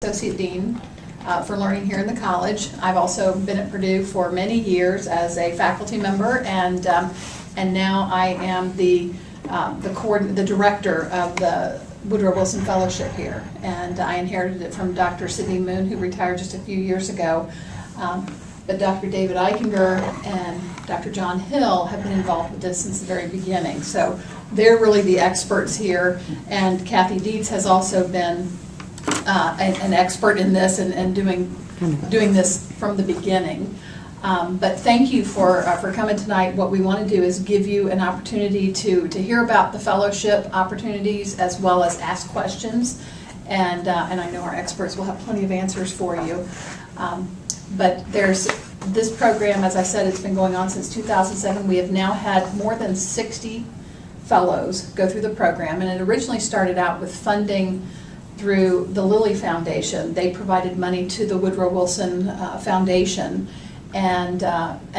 Associate Dean for Learning here in the college. I've also been at Purdue for many years as a faculty member, and now I am the director of the Woodrow Wilson Fellowship here, and I inherited it from Dr. Sidney Moon, who retired just a few years ago. But Dr. David Eichinger and Dr. John Hill have been involved with this since the very beginning. So they're really the experts here, and Kathy Dietz has also been an expert in this and doing this from the beginning. But thank you for coming tonight. What we want to do is give you an opportunity to hear about the fellowship opportunities as well as ask questions. And I know our experts will have plenty of answers for you. But there's this program, as I said, it's been going on since 2007. We have now had more than 60 fellows go through the program, and it originally started out with funding through the Lilly Foundation. They provided money to the Woodrow Wilson Foundation, and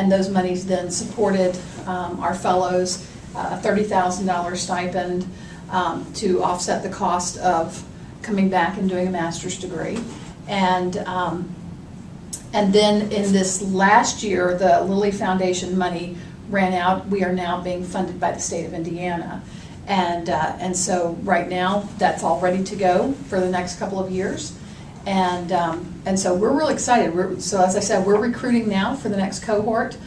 those monies then supported our fellows, a $30,000 stipend to offset the cost of coming back and doing a master's degree. And then in this last year, the Lilly Foundation money ran out. We are now being funded by the state of Indiana. And so right now, that's all ready to go for the next couple of years. And so we're really excited. So as I said, we're recruiting now for the next cohort.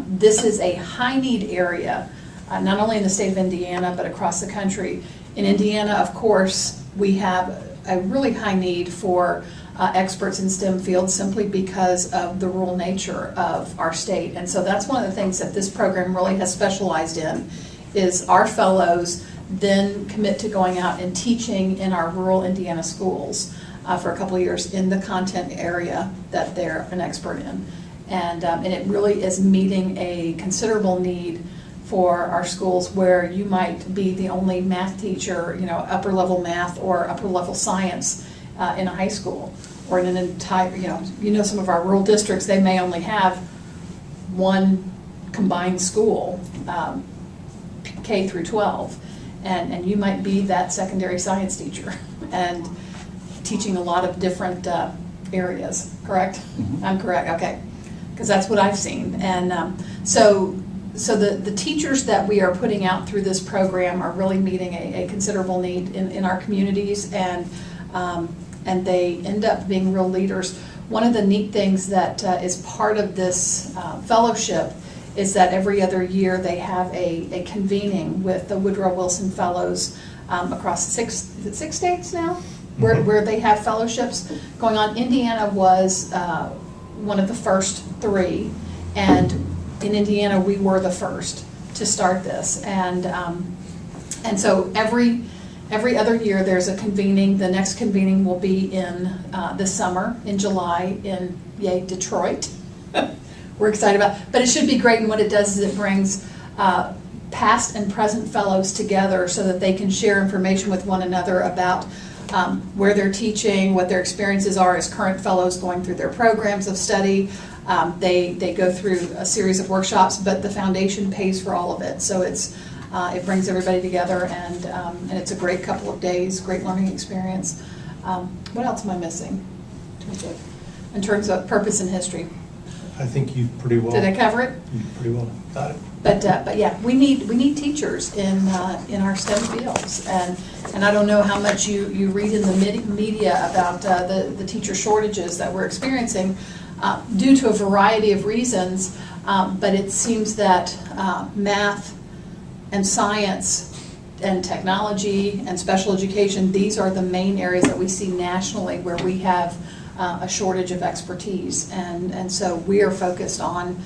This is a high need area, not only in the state of Indiana, but across the country. In Indiana, of course, we have a really high need for experts in STEM fields simply because of the rural nature of our state. And so that's one of the things that this program really has specialized in, is our fellows then commit to going out and teaching in our rural Indiana schools for a couple of years in the content area that they're an expert in. And it really is meeting a considerable need for our schools where you might be the only math teacher, upper level math or upper level science in a high school, or in an entire, some of our rural districts, they may only have one combined school, K through 12, and you might be that secondary science teacher and teaching a lot of different areas, correct? Mm-hmm. I'm correct, okay, because that's what I've seen. And so the teachers that we are putting out through this program are really meeting a considerable need in our communities, and they end up being real leaders. One of the neat things that is part of this fellowship is that every other year they have a convening with the Woodrow Wilson Fellows across six states now, where they have fellowships going on. Indiana was one of the first three, and in Indiana we were the first to start this. And so every other year there's a convening. The next convening will be in this summer, in July, in Detroit. We're excited about it. But it should be great, and what it does is it brings past and present fellows together so that they can share information with one another about where they're teaching, what their experiences are as current fellows going through their programs of study. They go through a series of workshops, but the foundation pays for all of it. So it brings everybody together, and it's a great couple of days, great learning experience. What else am I missing in terms of purpose and history? I think you pretty well. Did I cover it? You pretty well got it. But yeah, we need teachers in our STEM fields, and I don't know how much you read in the media about the teacher shortages that we're experiencing due to a variety of reasons. But it seems that math and science and technology and special education, these are the main areas that we see nationally where we have a shortage of expertise. And so we are focused on,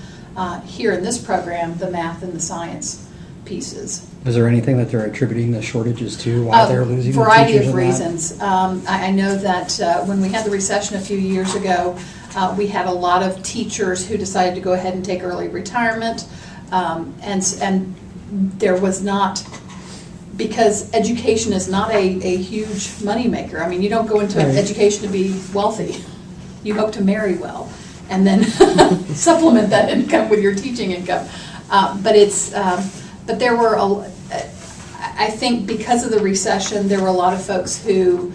here in this program, the math and the science pieces. Is there anything that they're attributing the shortages to, why they're losing the variety teachers of reasons. I know that when we had the recession a few years ago, we had a lot of teachers who decided to go ahead and take early retirement, and there was not, because education is not a huge moneymaker. I mean, you don't go into education to be wealthy. You hope to marry well and then supplement that income with your teaching income. But there were, I think because of the recession, there were a lot of folks who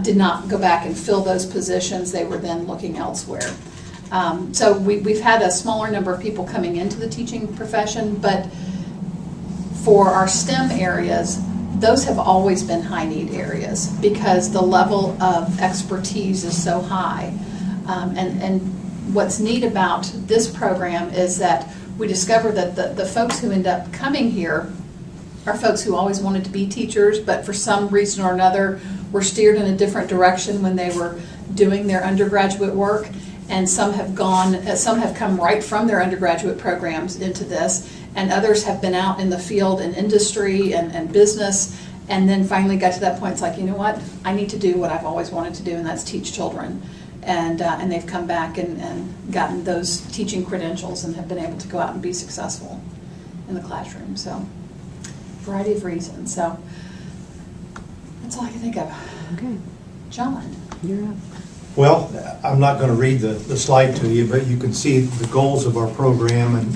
did not go back and fill those positions. They were then looking elsewhere. So we've had a smaller number of people coming into the teaching profession, but for our STEM areas, those have always been high need areas because the level of expertise is so high. And what's neat about this program is that we discover that the folks who end up coming here are folks who always wanted to be teachers, but for some reason or another were steered in a different direction when they were doing their undergraduate work. And some have come right from their undergraduate programs into this, and others have been out in the field in industry and business, and then finally got to that point, it's like, you know what, I need to do what I've always wanted to do, and that's teach children. And they've come back and gotten those teaching credentials and have been able to go out and be successful in the classroom. So, variety of reasons. So, that's all I can think of. Okay, John. you're up. Well, I'm not going to read the slide to you, but you can see the goals of our program, and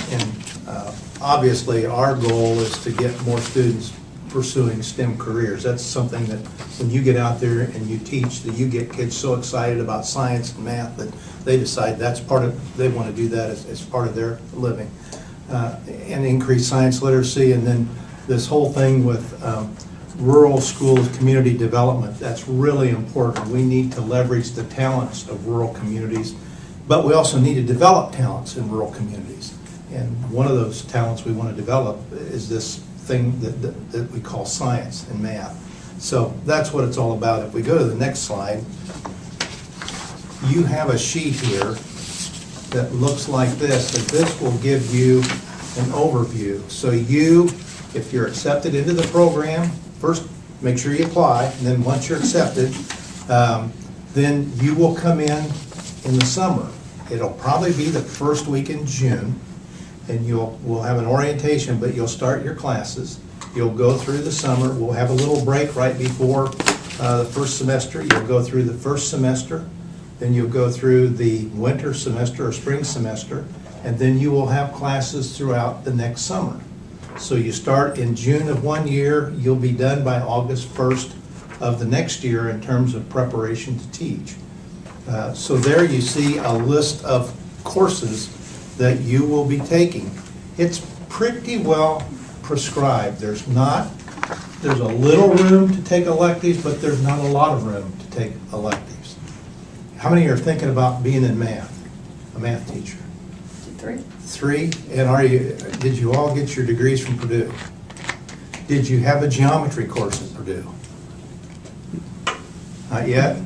obviously our goal is to get more students pursuing STEM careers. That's something that when you get out there and you teach, that you get kids so excited about science and math that they decide they want to do that as part of their living. And increase science literacy, and then this whole thing with rural schools, community development, that's really important. We need to leverage the talents of rural communities, but we also need to develop talents in rural communities. And one of those talents we want to develop is this thing that we call science and math. So that's what it's all about. If we go to the next slide, you have a sheet here that looks like this, and this will give you an overview. So if you're accepted into the program, first make sure you apply, and then once you're accepted, then you will come in the summer. It'll probably be the first week in June, and we'll have an orientation, but you'll start your classes. You'll go through the summer. We'll have a little break right before the first semester. You'll go through the first semester, then you'll go through the winter semester or spring semester, and then you will have classes throughout the next summer. So you start in June of one year, you'll be done by August 1st of the next year in terms of preparation to teach. So there you see a list of courses that you will be taking. It's pretty well prescribed. There's a little room to take electives, but there's not a lot of room to take electives. How many are thinking about being in math, a math teacher? 3. 3, and did you all get your degrees from Purdue? Did you have a geometry course at Purdue? Not yet?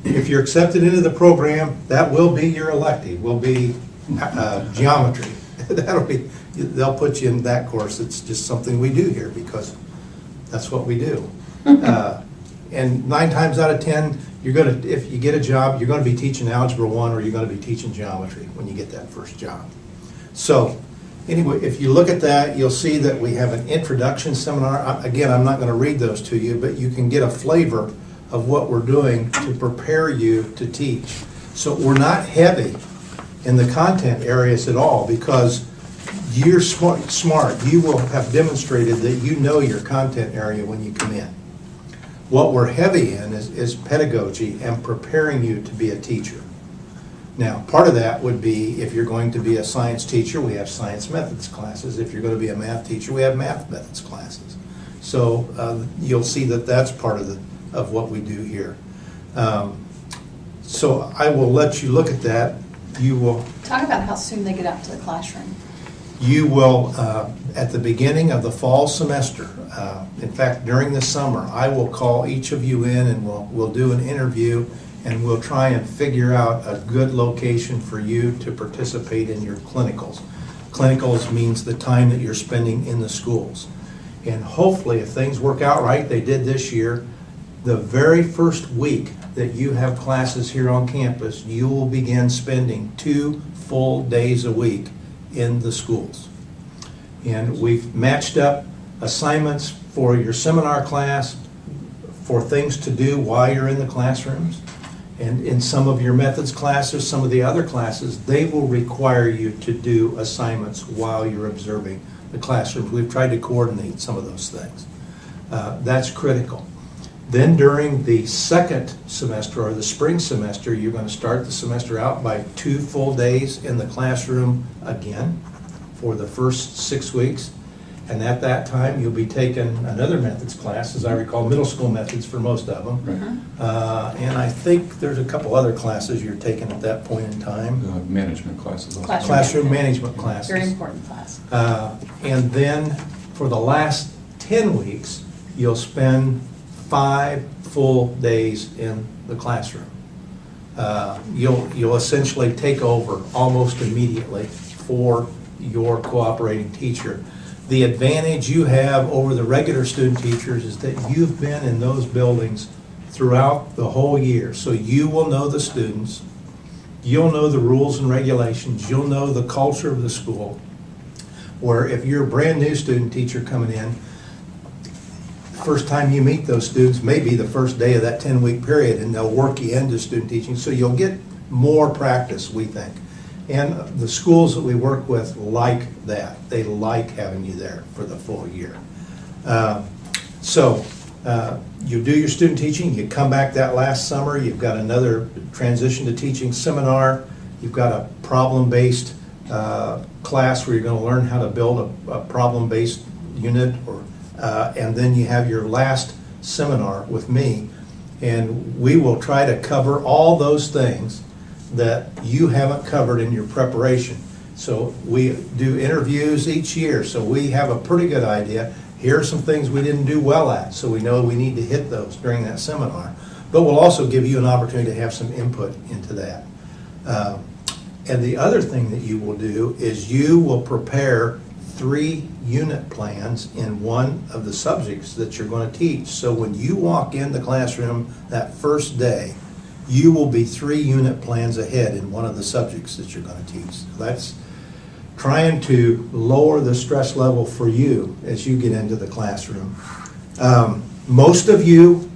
If you're accepted into the program, that will be your elective, will be geometry. They'll put you in that course. It's just something we do here because that's what we do. And 9 times out of 10, if you get a job, you're going to be teaching Algebra 1 or you're going to be teaching geometry when you get that first job. So anyway, if you look at that, you'll see that we have an introduction seminar. Again, I'm not going to read those to you, but you can get a flavor of what we're doing to prepare you to teach. So we're not heavy in the content areas at all because you're smart. You will have demonstrated that you know your content area when you come in. What we're heavy in is pedagogy and preparing you to be a teacher. Now, part of that would be if you're going to be a science teacher, we have science methods classes. If you're going to be a math teacher, we have math methods classes. So you'll see that that's part of what we do here. So I will let you look at that. You will Talk about how soon they get out to the classroom. You will, at the beginning of the fall semester, in fact, during the summer, I will call each of you in and we'll do an interview and we'll try and figure out a good location for you to participate in your clinicals. Clinicals means the time that you're spending in the schools. And hopefully, if things work out right, they did this year, the very first week that you have classes here on campus, you will begin spending 2 full days a week in the schools. And we've matched up assignments for your seminar class for things to do while you're in the classrooms. And in some of your methods classes, some of the other classes, they will require you to do assignments while you're observing the classrooms. We've tried to coordinate some of those things. That's critical. Then during the second semester or the spring semester, you're going to start the semester out by 2 full days in the classroom again for the first 6 weeks. And at that time, you'll be taking another methods class, as I recall, middle school methods for most of them. And I think there's a couple other classes you're taking at that point in time. Management classes. Also. Classroom management classes. Very important class. And then for the last 10 weeks, you'll spend 5 full days in the classroom. You'll essentially take over almost immediately for your cooperating teacher. The advantage you have over the regular student teachers is that you've been in those buildings throughout the whole year. So you will know the students, you'll know the rules and regulations, you'll know the culture of the school. Where if you're a brand new student teacher coming in, first time you meet those students may be the first day of that 10-week period, and they'll work you into student teaching. So you'll get more practice, we think. And the schools that we work with like that. They like having you there for the full year. You do your student teaching, you come back that last summer, you've got another transition to teaching seminar, you've got a problem-based class where you're going to learn how to build a problem-based unit, and then you have your last seminar with me, and we will try to cover all those things that you haven't covered in your preparation. So we do interviews each year, so we have a pretty good idea. Here are some things we didn't do well at, so we know we need to hit those during that seminar. But we'll also give you an opportunity to have some input into that. And the other thing that you will do is you will prepare 3 unit plans in one of the subjects that you're going to teach. So when you walk in the classroom that first day, you will be 3 unit plans ahead in one of the subjects that you're going to teach. That's trying to lower the stress level for you as you get into the classroom. Most of you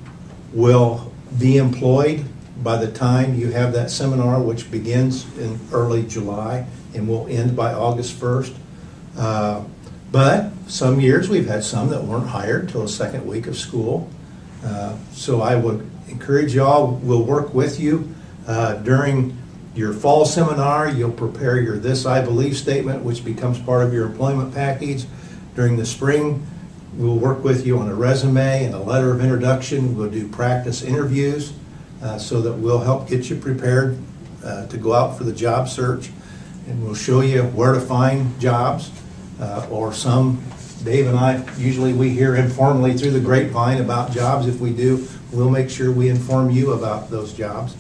will be employed by the time you have that seminar, which begins in early July and will end by August 1st. But some years we've had some that weren't hired till the second week of school. So I would encourage y'all, we'll work with you during your fall seminar. You'll prepare your This I Believe statement, which becomes part of your employment package. During the spring, we'll work with you on a resume and a letter of introduction. We'll do practice interviews so that we'll help get you prepared to go out for the job search. And we'll show you where to find jobs or some. Dave and I, usually we hear informally through the grapevine about jobs. If we do, we'll make sure we inform you about those jobs.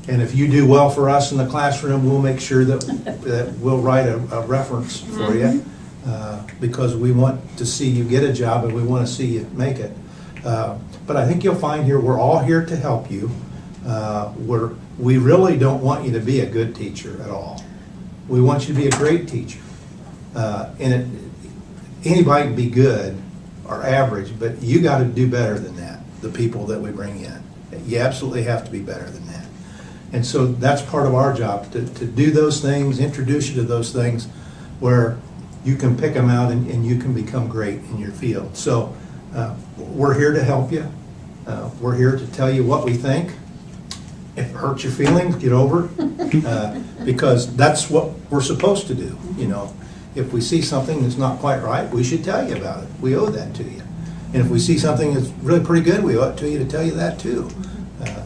And if you do well for us in the classroom, we'll make sure that we'll write a reference for you because we want to see you get a job and we want to see you make it. But I think you'll find here we're all here to help you. We really don't want you to be a good teacher at all. We want you to be a great teacher. Anybody can be good or average, but you got to do better than that, the people that we bring in. You absolutely have to be better than that. And so that's part of our job, to do those things, introduce you to those things where you can pick them out and you can become great in your field. So we're here to help you. We're here to tell you what we think. If it hurts your feelings, get over it, because that's what we're supposed to do. You know, if we see something that's not quite right, we should tell you about it. We owe that to you. And if we see something that's really pretty good, we owe it to you to tell you that too.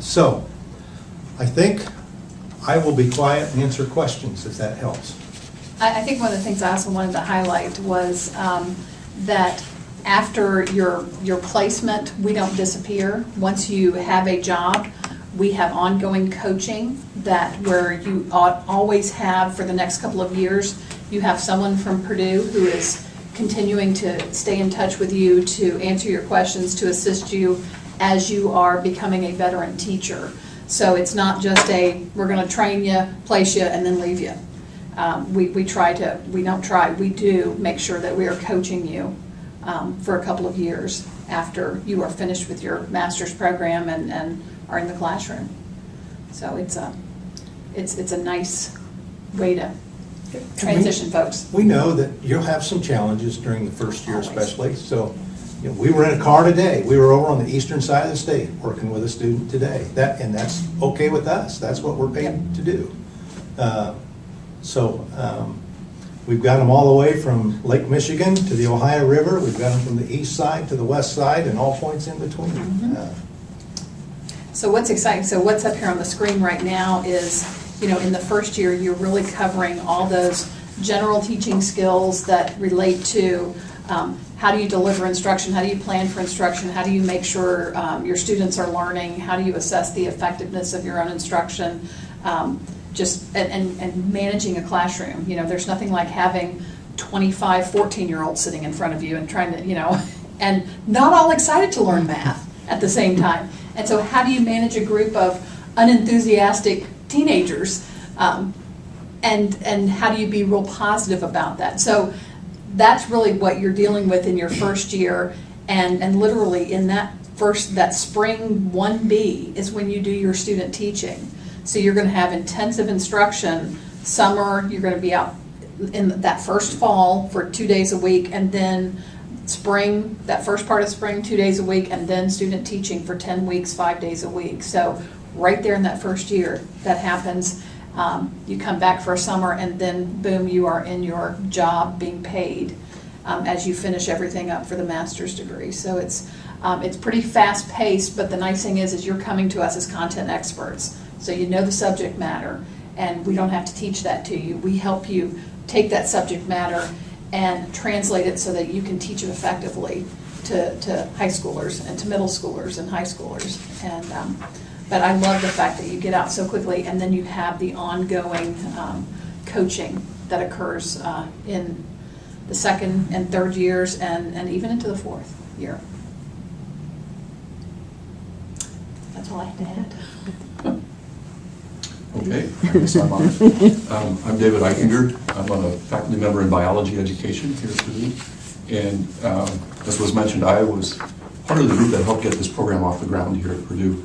So I think I will be quiet and answer questions if that helps. I think one of the things I also wanted to highlight was that after your placement, we don't disappear. Once you have a job, we have ongoing coaching where you always have for the next couple of years. You have someone from Purdue who is continuing to stay in touch with you to answer your questions, to assist you as you are becoming a veteran teacher. So it's not just we're going to train you, place you, and then leave you. We do make sure that we are coaching you for a couple of years after you are finished with your master's program and are in the classroom. So it's a nice way to transition folks. We know that you'll have some challenges during the first year Always. especially, so You know, we were in a car today. We were over on the eastern side of the state working with a student today. And that's okay with us. That's what we're paid to do. We've got them all the way from Lake Michigan to the Ohio River. We've got them from the east side to the west side and all points in between. So what's exciting, so what's up here on the screen right now is, you know, in the first year, you're really covering all those general teaching skills that relate to how do you deliver instruction, how do you plan for instruction, how do you make sure your students are learning, how do you assess the effectiveness of your own instruction, and managing a classroom. You know, there's nothing like having 25 14-year-olds sitting in front of you and trying to, you know, and not all excited to learn math at the same time. And so how do you manage a group of unenthusiastic teenagers, and how do you be real positive about that? So that's really what you're dealing with in your first year, and literally in that spring 1B is when you do your student teaching. So you're going to have intensive instruction. Summer, you're going to be out in that first fall for 2 days a week, and then spring, that first part of spring, 2 days a week, and then student teaching for 10 weeks, 5 days a week. So right there in that first year, that happens. You come back for a summer, and then boom, you are in your job being paid as you finish everything up for the master's degree. So it's pretty fast paced, but the nice thing is you're coming to us as content experts. So you know the subject matter, and we don't have to teach that to you. We help you take that subject matter and translate it so that you can teach it effectively to high schoolers and to middle schoolers and high schoolers. And but I love the fact that you get out so quickly, and then you have the ongoing coaching that occurs in the second and third years, and even into the fourth year. That's all I had to add. Okay, I guess I'm on. I'm David Eichinger. I'm a faculty member in biology education here at Purdue. And as was mentioned, I was part of the group that helped get this program off the ground here at Purdue.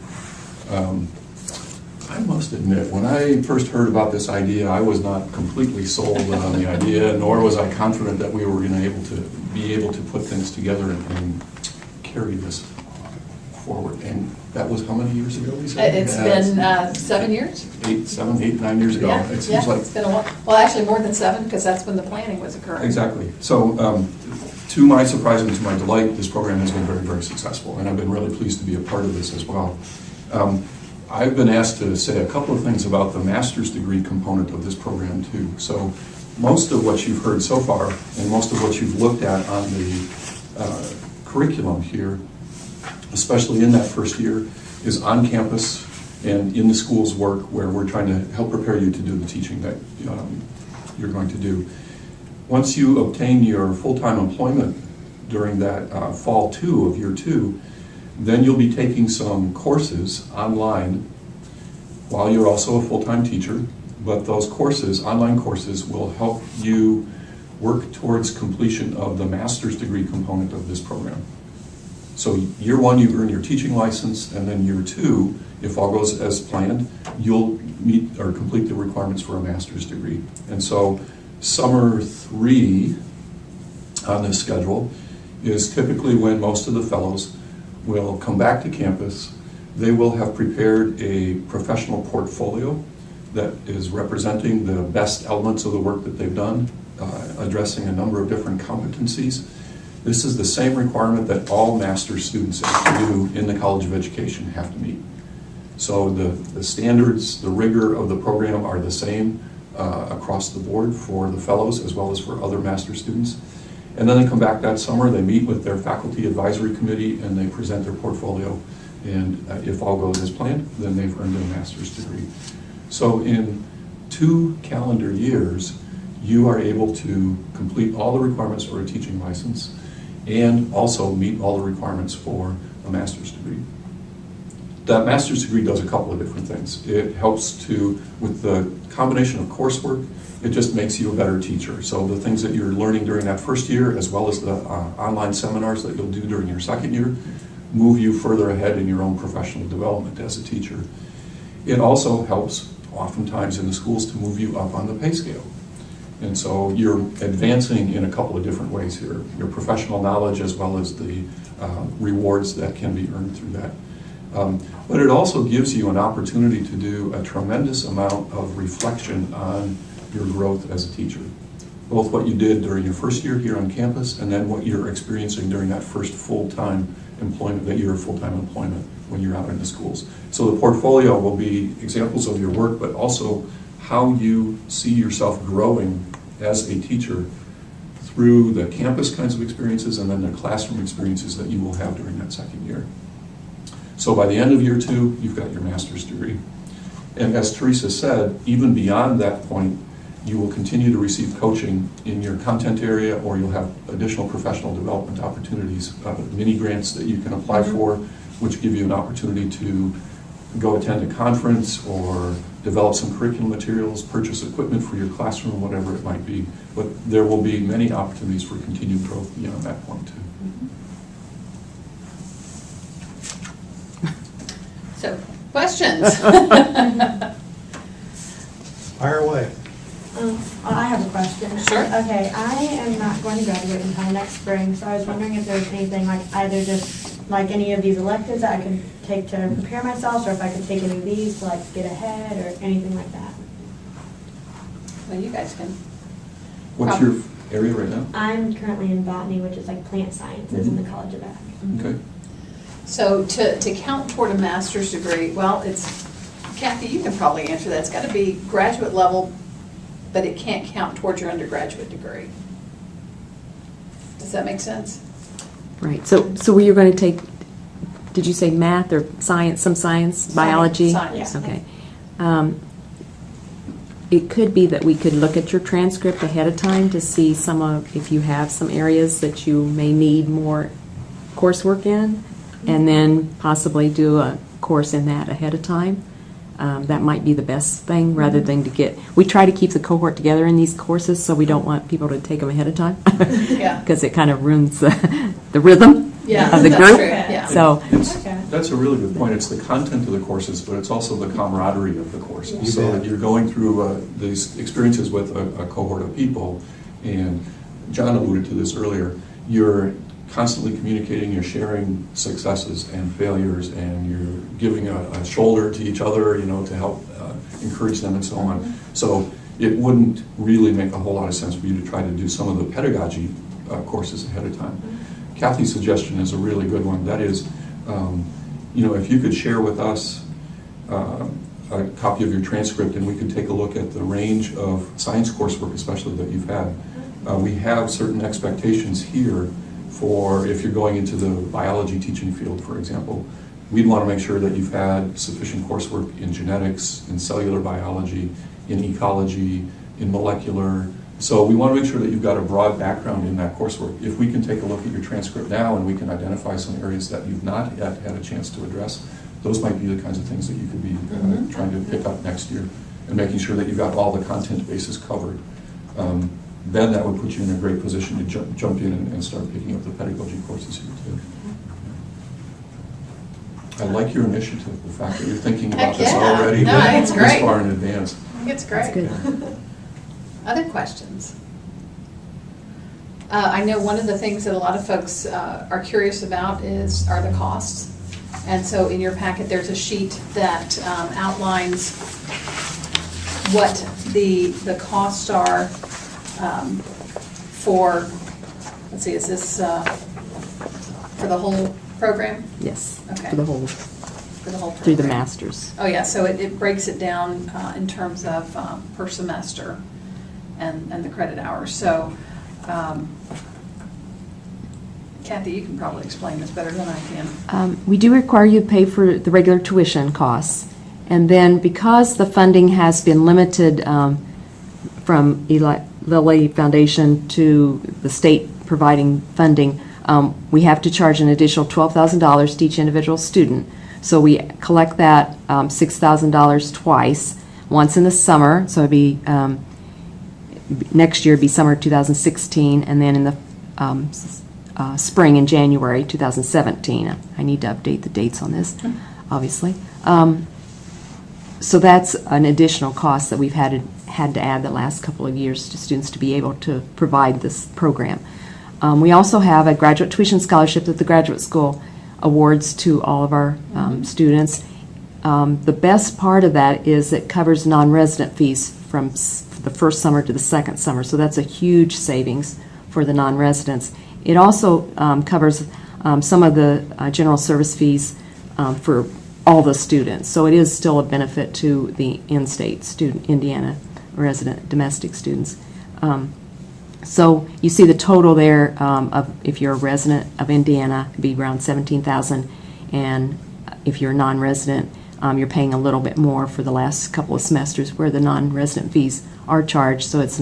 I must admit, when I first heard about this idea, I was not completely sold on the idea, nor was I confident that we were going to be able to put things together and carry this forward. And that was how many years ago, Lisa? It's been 7 years? 9 years ago. Yeah, It seems like it's been a while. Well, actually more than 7, because that's when the planning was occurring. Exactly. So to my surprise and to my delight, this program has been very, very successful, and I've been really pleased to be a part of this as well. I've been asked to say a couple of things about the master's degree component of this program too. So most of what you've heard so far, and most of what you've looked at on the curriculum here, especially in that first year, is on campus and in the school's work, where we're trying to help prepare you to do the teaching that you're going to do. Once you obtain your full-time employment during that fall 2 of year 2, then you'll be taking some courses online while you're also a full-time teacher. But those courses, online courses, will help you work towards completion of the master's degree component of this program. So year 1, you earn your teaching license, and then year 2, if all goes as planned, you'll meet or complete the requirements for a master's degree. And so summer 3 on this schedule is typically when most of the fellows will come back to campus. They will have prepared a professional portfolio that is representing the best elements of the work that they've done, addressing a number of different competencies. This is the same requirement that all master's students at Purdue in the College of Education have to meet. So the standards, the rigor of the program are the same across the board for the fellows as well as for other master's students. And then they come back that summer, they meet with their faculty advisory committee, and they present their portfolio. And if all goes as planned, then they've earned their master's degree. So in 2 calendar years, you are able to complete all the requirements for a teaching license and also meet all the requirements for a master's degree. That master's degree does a couple of different things. It helps with the combination of coursework, it just makes you a better teacher. So the things that you're learning during that first year, as well as the online seminars that you'll do during your second year, move you further ahead in your own professional development as a teacher. It also helps, oftentimes in the schools, to move you up on the pay scale. And so you're advancing in a couple of different ways here. Your professional knowledge as well as the rewards that can be earned through that. But it also gives you an opportunity to do a tremendous amount of reflection on your growth as a teacher. Both what you did during your first year here on campus and then what you're experiencing during that first full-time employment, that year of full-time employment when you're out in the schools. So the portfolio will be examples of your work, but also how you see yourself growing as a teacher through the campus kinds of experiences and then the classroom experiences that you will have during that second year. So by the end of year 2, you've got your master's degree. And as Teresa said, even beyond that point, you will continue to receive coaching in your content area, or you'll have additional professional development opportunities, mini grants that you can apply for, which give you an opportunity to go attend a conference or develop some curriculum materials, purchase equipment for your classroom, whatever it might be. But there will be many opportunities for continued growth beyond that point too. So, questions? Fire away. I have a question. Sure. Okay, I am not going to graduate until next spring, so I was wondering if there's anything like either just like any of these electives that I could take to prepare myself, or if I could take any of these to like get ahead or anything like that. Well, you guys can. What's your area right now? I'm currently in botany, which is like plant sciences in the College of Ag. Okay. So to count toward a master's degree, well, it's, Kathy, you can probably answer that. It's got to be graduate level, but it can't count towards your undergraduate degree. Does that make sense? Right, so were you going to take, did you say math or science, some science, biology? Science. Okay. It could be that we could look at your transcript ahead of time to see if you have some areas that you may need more coursework in, and then possibly do a course in that ahead of time. That might be the best thing, rather than we try to keep the cohort together in these courses, so we don't want people to take them ahead of time. Yeah. Because it kind of ruins the rhythm Yeah, of the that's group. true, yeah. So, That's a really good point. It's the content of the courses, but it's also the camaraderie of the courses. You So bet. that you're going through these experiences with a cohort of people, and John alluded to this earlier, you're constantly communicating, you're sharing successes and failures, and you're giving a shoulder to each other, to help encourage them and so on. So it wouldn't really make a whole lot of sense for you to try to do some of the pedagogy courses ahead of time. Kathy's suggestion is a really good one. That is, if you could share with us a copy of your transcript, and we could take a look at the range of science coursework, especially that you've had. We have certain expectations here for if you're going into the biology teaching field, for example. We'd want to make sure that you've had sufficient coursework in genetics, in cellular biology, in ecology, in molecular. So we want to make sure that you've got a broad background in that coursework. If we can take a look at your transcript now and we can identify some areas that you've not yet had a chance to address, those might be the kinds of things that you could be trying to pick up next year, and making sure that you've got all the content bases covered. Then that would put you in a great position to jump in and start picking up the pedagogy courses here too. I like your initiative, the fact that you're thinking about Heck this yeah. already No, I think it's this great. far in advance. I think it's great. that's good. Other questions? I know one of the things that a lot of folks are curious about are the costs. And so in your packet, there's a sheet that outlines what the costs are for, let's see, is this for the whole program? Yes, Okay. for the whole, For the whole program? through the masters. Oh, yeah, so it breaks it down in terms of per semester and the credit hours. So, Kathy, you can probably explain this better than I can. We do require you to pay for the regular tuition costs. And then because the funding has been limited from Lilly Foundation to the state providing funding, we have to charge an additional $12,000 to each individual student. So we collect that $6,000 twice, once in the summer, so it'd be next year it'd be summer 2016, and then in the spring in January 2017. I need to update the dates on this, obviously. So that's an additional cost that we've had to add the last couple of years to students to be able to provide this program. We also have a graduate tuition scholarship that the graduate school awards to all of our students. The best part of that is it covers non-resident fees from the first summer to the second summer, so that's a huge savings for the non-residents. It also covers some of the general service fees for all the students, so it is still a benefit to the in-state student, Indiana resident domestic students. So you see the total there of if you're a resident of Indiana, it'd be around $17,000, and if you're a non-resident, you're paying a little bit more for the last couple of semesters where the non-resident fees are charged, so it's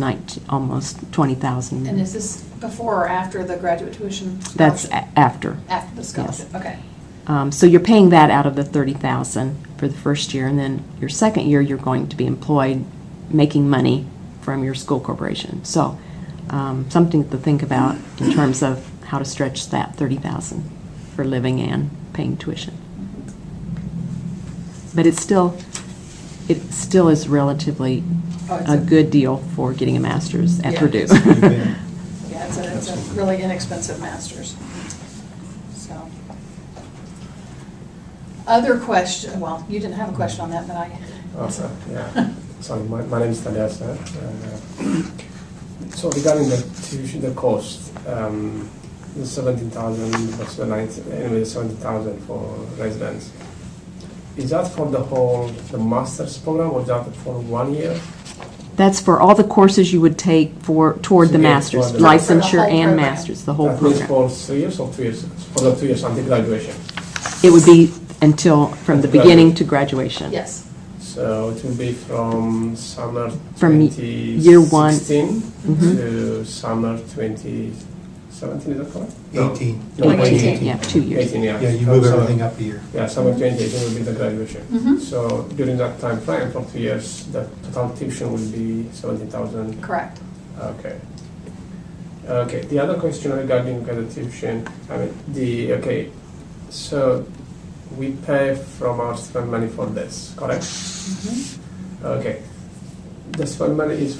almost $20,000. And is this before or after the graduate tuition That's scholarship? after. After the scholarship, okay. So you're paying that out of the $30,000 for the first year, and then your second year you're going to be employed, making money from your school corporation. So something to think about in terms of how to stretch that $30,000 for living and paying tuition. But it still is relatively a good deal for getting a master's at Yeah. Purdue. Yeah, it's a really inexpensive master's. So, other question, well, you didn't have a question on that, but I. Sorry, yeah. Sorry, my name is Talia, sir. So regarding the tuition, the cost, the 17,000 plus the 19, anyway, 70,000 for residents. Is that for the master's program, or is that for 1 year? That's for all the courses you would take toward To the get master's, for the- licensure For the whole and program. master's, the whole That means program. for 3 years or 2 years? For the 2 years until graduation. It would be until, from the beginning to graduation. Yes, So it will be from summer From 2016 year one. to summer 2017, is that correct? No. 18. No, 18. Yeah, 2 years. 18, yeah. Yeah, you So move summer- everything up a year. Yeah, summer 2018 will be the graduation. Mhm. So during that time frame, for 2 years, the total tuition will be 17,000. correct. Okay. Okay, the other question regarding the tuition, so we pay from our spend money for this, correct? Okay. The spend money is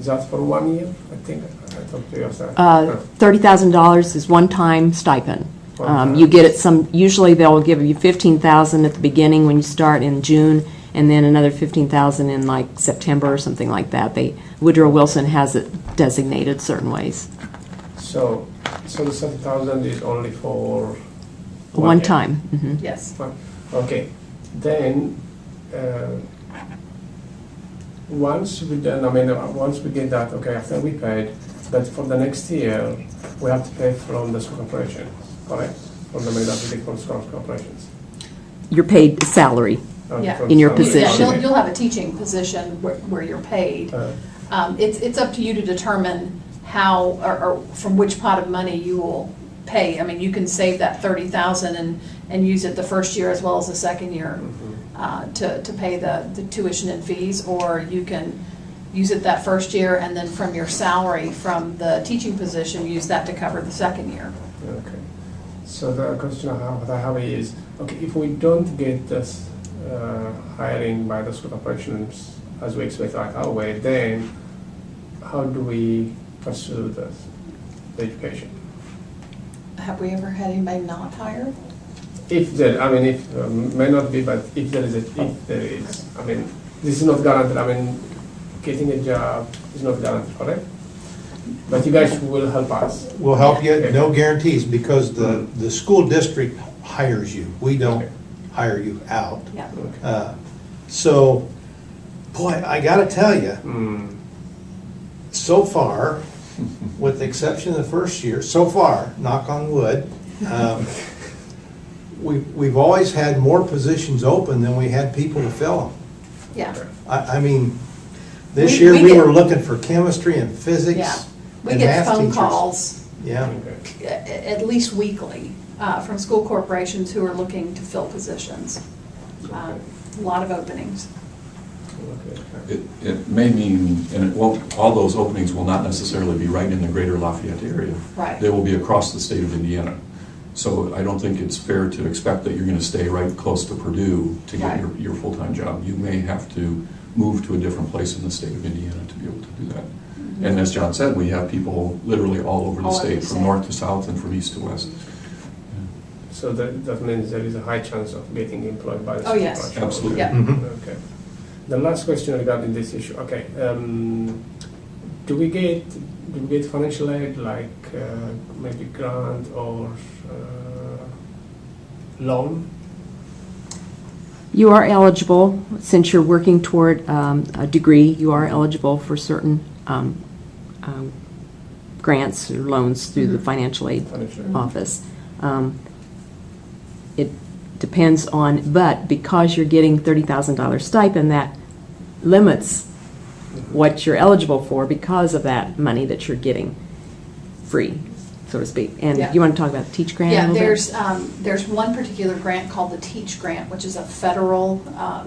that for 1 year? I think I talked to you about that. $30,000 is one-time stipend. You get it usually they'll give you $15,000 at the beginning when you start in June, and then another $15,000 in like September or something like that. Woodrow Wilson has it designated certain ways. So the 70,000 is only for One year. time. Mhm. Yes. Fine. Okay, then, once we get that, okay, after we paid, but for the next year, we have to pay from the school corporation, correct? From the money that we get from school corporations. You're paid salary. Yeah. From In your some- position. Yeah, you'll have a teaching position where you're paid. It's up to you to determine how, or from which pot of money you will pay. I mean, you can save that 30,000 and use it the first year as well as the second year to pay the tuition and fees, or you can use it that first year and then from your salary from the teaching position, use that to cover the second year. Okay, so the question I have is, okay, if we don't get this hiring by the school corporations as we expect right away, then how do we pursue the education? Have we ever had anybody not hired? If there, may not be, but if there is, this is not guaranteed. Getting a job is not guaranteed, correct? But you guys will help us. We'll help you, Okay. no guarantees, because the school district hires you. We don't Okay. hire you out. Yeah. Okay. So, boy, I gotta tell you, so far, with the exception of the first year, so far, knock on wood, we've always had more positions open than we had people to fill them. Yeah. I mean, this We- year we we get- were looking for chemistry and Yeah. physics We and get math phone teachers. calls Yeah, Okay. at least weekly from school corporations who are looking to fill positions. A lot of openings. Okay. It may mean, and it won't, all those openings will not necessarily be right in the greater Lafayette area. Right. They will be across the state of Indiana. So I don't think it's fair to expect that you're going to stay right close to Purdue to get Right. your full-time job. You may have to move to a different place in the state of Indiana to be able to do that. And as John said, we have people literally all over the All over state, the from state. north to south and from east to west. So that means there is a high chance of getting employed by the Oh, state. yes. right? Absolutely. Yeah. Mhm. Okay. The last question regarding this issue. Okay. Do we get financial aid like maybe grant or loan? You are eligible, since you're working toward a degree, you are eligible for certain grants or loans through the financial aid Financial aid. office. It depends on, but because you're getting $30,000 stipend, that limits what you're eligible for because of that money that you're getting free, so to speak. And Yeah. you want to talk about the Teach Grant a Yeah, little bit? there's one particular grant called the Teach Grant, which is a federal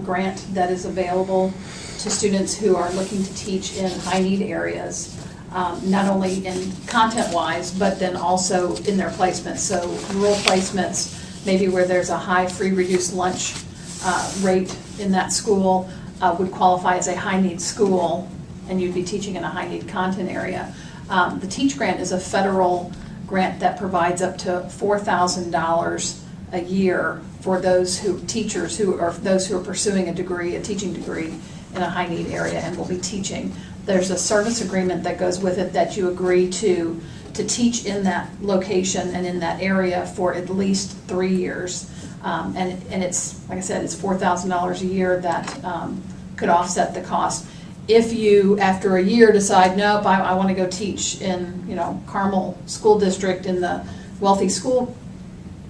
grant that is available to students who are looking to teach in high-need areas, not only in content-wise, but then also in their placements. So rural placements, maybe where there's a high free reduced lunch rate in that school, would qualify as a high-need school, and you'd be teaching in a high-need content area. The Teach Grant is a federal grant that provides up to $4,000 a year for those teachers who are pursuing a degree, a teaching degree in a high-need area and will be teaching. There's a service agreement that goes with it that you agree to teach in that location and in that area for at least 3 years. And it's, like I said, it's $4,000 a year that could offset the cost. If you, after a year, decide, nope, I want to go teach in, Carmel School District in the wealthy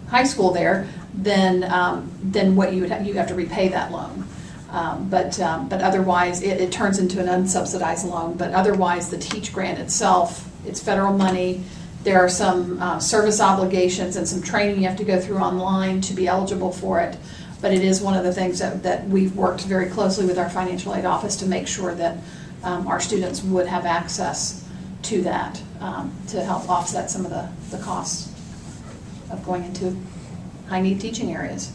high school there, then what you have to repay that loan. But otherwise, it turns into an unsubsidized loan. But otherwise, the Teach Grant itself, it's federal money. There are some service obligations and some training you have to go through online to be eligible for it. But it is one of the things that we've worked very closely with our financial aid office to make sure that our students would have access to that to help offset some of the costs of going into high-need teaching areas.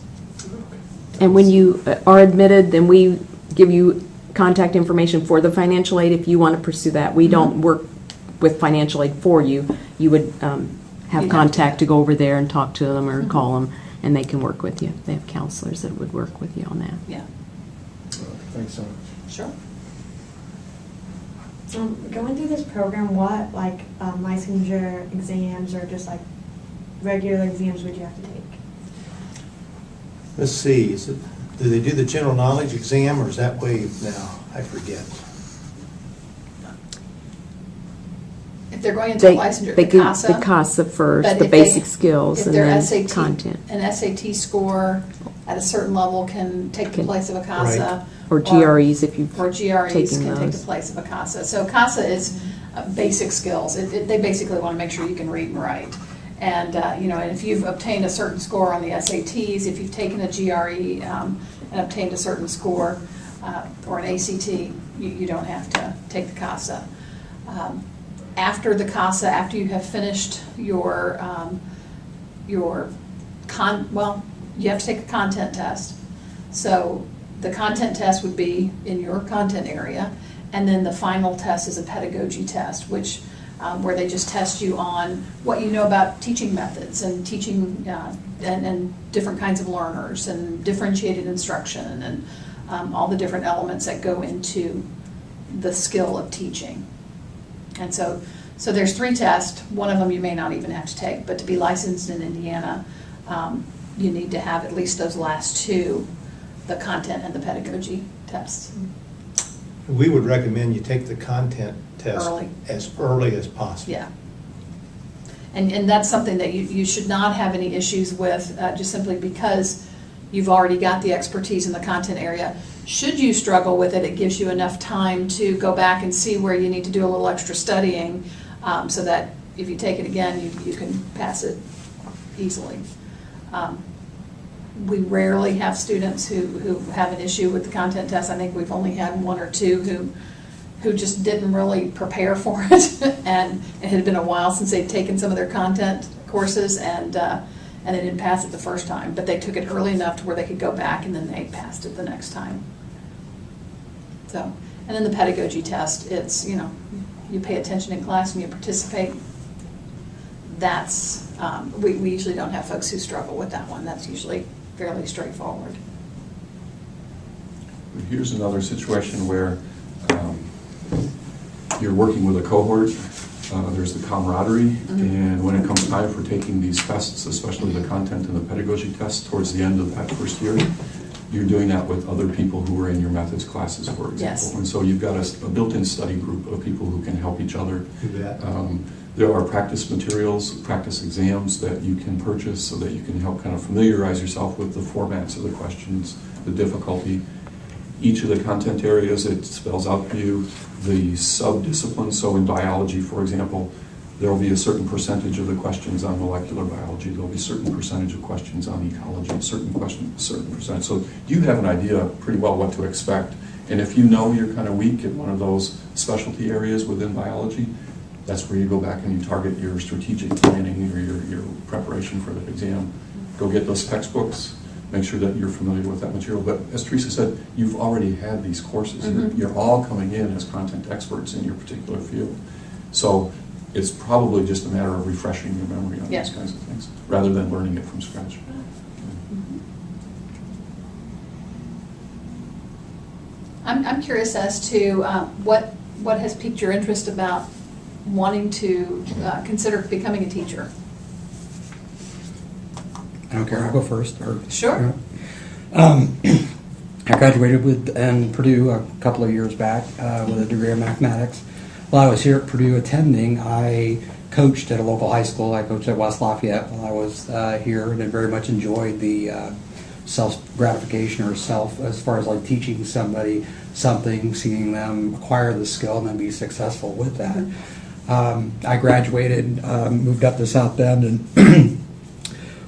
And when you are admitted, then we give you contact information for the financial aid if you want to pursue that. We don't work with financial aid for you. You would have contact to go over there and talk to them or call them, and they can work with you. They have counselors that would work with you on that. Yeah, Thanks so much. sure. Going through this program, what licensure exams or just like regular exams would you have to take? Let's see, do they do the general knowledge exam, or is that waived now? I forget. If they're going into licensure, the do CASA. the CASA first, But the if they- basic skills, if and their then SAT content. An SAT score at a certain level can take the Can- place of a CASA. Or GREs if you've Or GREs taken can take those. the place of a CASA. So CASA is basic skills. They basically want to make sure you can read and write. And, and if you've obtained a certain score on the SATs, if you've taken a GRE and obtained a certain score, or an ACT, you don't have to take the CASA. After the CASA, after you have finished you have to take a content test. So the content test would be in your content area, and then the final test is a pedagogy test, which where they just test you on what you know about teaching methods and teaching and different kinds of learners and differentiated instruction and all the different elements that go into the skill of teaching. And so there's 3 tests. One of them you may not even have to take, but to be licensed in Indiana, you need to have at least those last 2, the content and the pedagogy tests. We would recommend you take the content test Early. as early as possible. Yeah. And that's something that you should not have any issues with, just simply because you've already got the expertise in the content area. Should you struggle with it, it gives you enough time to go back and see where you need to do a little extra studying, so that if you take it again, you can pass it easily. We rarely have students who have an issue with the content test. I think we've only had 1 or 2 who just didn't really prepare for it, and it had been a while since they'd taken some of their content courses, and they didn't pass it the first time, but they took it early enough to where they could go back and then they passed it the next time. So, and then the pedagogy test, it's, you pay attention in class and you participate, that's, we usually don't have folks who struggle with that one. That's usually fairly straightforward. Here's another situation where you're working with a cohort, there's the camaraderie, and when it comes time for taking these tests, especially the content and the pedagogy tests towards the end of that first year, you're doing that with other people who are in your methods classes, for example. Yes. And so you've got a built-in study group of people who can help each other. You bet. There are practice materials, practice exams that you can purchase so that you can help kind of familiarize yourself with the formats of the questions, the difficulty. Each of the content areas, it spells out for you the sub-disciplines. So in biology, for example, there will be a certain percentage of the questions on molecular biology. There will be a certain percentage of questions on ecology, a certain percent. So you have an idea pretty well what to expect. And if you know you're kind of weak in one of those specialty areas within biology, that's where you go back and you target your strategic planning or your preparation for the exam. Go get those textbooks. Make sure that you're familiar with that material. But as Teresa said, you've already had these courses. You're all coming in as content experts in your particular field. So it's probably just a matter of refreshing your memory on these kinds of things, rather than learning it from scratch. I'm curious as to what has piqued your interest about wanting to consider becoming a teacher. I don't care, I'll go first. Sure. I graduated in Purdue a couple of years back with a degree in mathematics. While I was here at Purdue attending, I coached at a local high school. I coached at West Lafayette while I was here, and I very much enjoyed the self-gratification or as far as like teaching somebody something, seeing them acquire the skill and then be successful with that. I graduated, moved up to South Bend, and